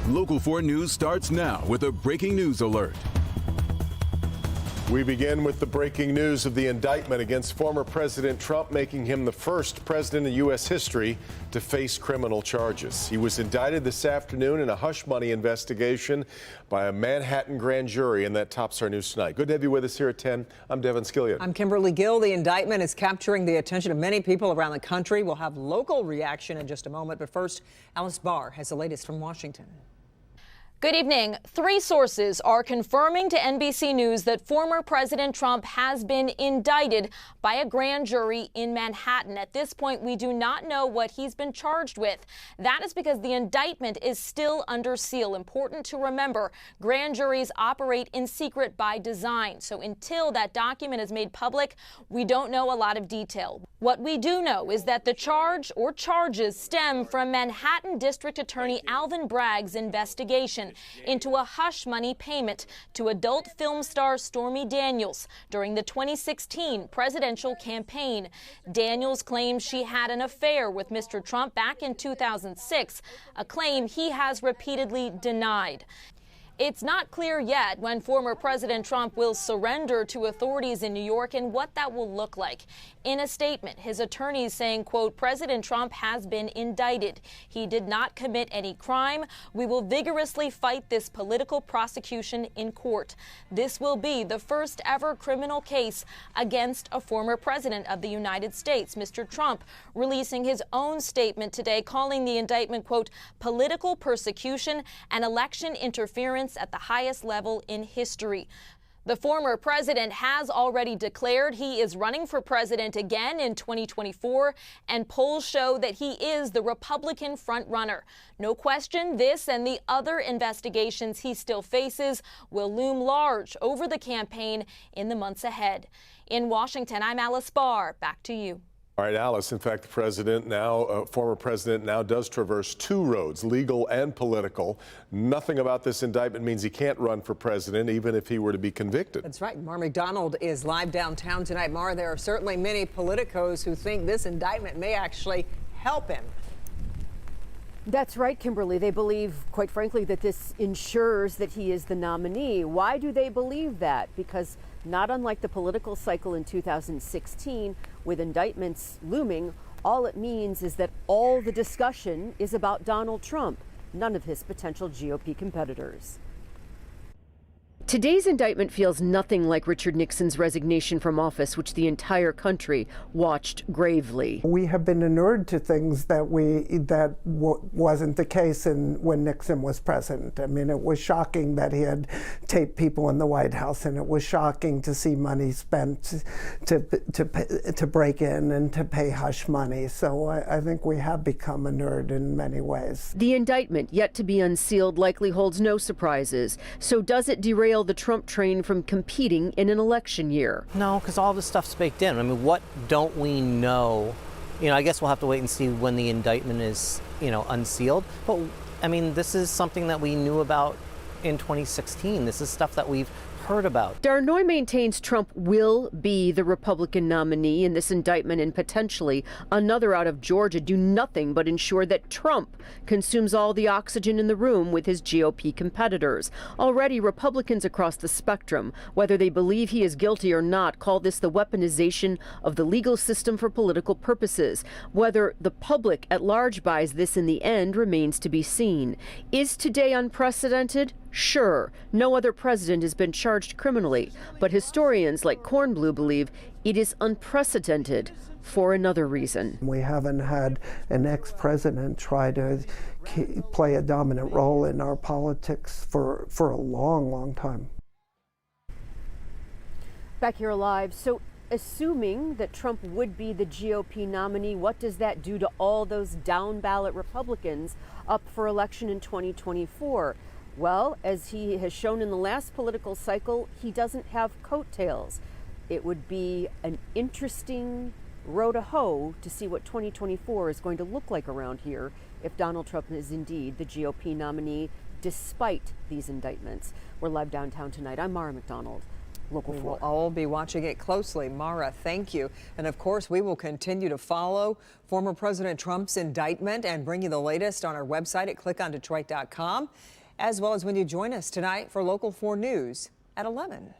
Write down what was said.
Local 4 News starts now with a breaking news alert. We begin with the breaking news of the indictment against former President Trump, making him the first president in U.S. history to face criminal charges. He was indicted this afternoon in a hush money investigation by a Manhattan grand jury, and that tops our news tonight. Good to have you with us here at 10. I'm Devin Skillian. I'm Kimberly Gill. The indictment is capturing the attention of many people around the country. We'll have local reaction in just a moment, but first, Alice Barr has the latest from Washington. Good evening. 3 sources are confirming to NBC News that former President Trump has been indicted by a grand jury in Manhattan. At this point, we do not know what he's been charged with. That is because the indictment is still under seal. Important to remember, grand juries operate in secret by design. So until that document is made public, we don't know a lot of detail. What we do know is that the charge or charges stem from Manhattan District Attorney Alvin Bragg's investigation into a hush money payment to adult film star Stormy Daniels during the 2016 presidential campaign. Daniels claims she had an affair with Mr. Trump back in 2006, a claim he has repeatedly denied. It's not clear yet when former President Trump will surrender to authorities in New York and what that will look like. In a statement, his attorneys saying, quote, President Trump has been indicted. He did not commit any crime. We will vigorously fight this political prosecution in court. This will be the first ever criminal case against a former president of the United States. Mr. Trump releasing his own statement today, calling the indictment, quote, political persecution and election interference at the highest level in history. The former president has already declared he is running for president again in 2024, and polls show that he is the Republican frontrunner. No question, this and the other investigations he still faces will loom large over the campaign in the months ahead. In Washington, I'm Alice Barr. Back to you. All right, Alice, in fact, the president now, former president now does traverse 2 roads, legal and political. Nothing about this indictment means he can't run for president, even if he were to be convicted. That's right. Mar McDonald is live downtown tonight. Mar, there are certainly many politicos who think this indictment may actually help him. That's right, Kimberly. They believe, quite frankly, that this ensures that he is the nominee. Why do they believe that? Because not unlike the political cycle in 2016, with indictments looming, all it means is that all the discussion is about Donald Trump, none of his potential GOP competitors. Today's indictment feels nothing like Richard Nixon's resignation from office, which the entire country watched gravely. We have been inured to things that wasn't the case when Nixon was president. I mean, it was shocking that he had taped people in the White House, and it was shocking to see money spent to break in and to pay hush money. So I think we have become inured in many ways. The indictment, yet to be unsealed, likely holds no surprises. So does it derail the Trump train from competing in an election year? No, because all this stuff's baked in. I mean, what don't we know? You know, I guess we'll have to wait and see when the indictment is, unsealed. But, I mean, this is something that we knew about in 2016. This is stuff that we've heard about. Darnoy maintains Trump will be the Republican nominee in this indictment, and potentially another out of Georgia do nothing but ensure that Trump consumes all the oxygen in the room with his GOP competitors. Already, Republicans across the spectrum, whether they believe he is guilty or not, call this the weaponization of the legal system for political purposes. Whether the public at large buys this in the end remains to be seen. Is today unprecedented? Sure, no other president has been charged criminally, but historians like Kornblue believe it is unprecedented for another reason. We haven't had an ex-president try to play a dominant role in our politics for a long, long time. Back here live, so assuming that Trump would be the GOP nominee, what does that do to all those down-ballot Republicans up for election in 2024? Well, as he has shown in the last political cycle, he doesn't have coattails. It would be an interesting row to hoe to see what 2024 is going to look like around here if Donald Trump is indeed the GOP nominee, despite these indictments. We're live downtown tonight. I'm Mara McDonald. Local We 4. will all be watching it closely. Mara, thank you. And of course, we will continue to follow former President Trump's indictment and bring you the latest on our website at clickondetroit.com, as well as when you join us tonight for Local 4 News at 11.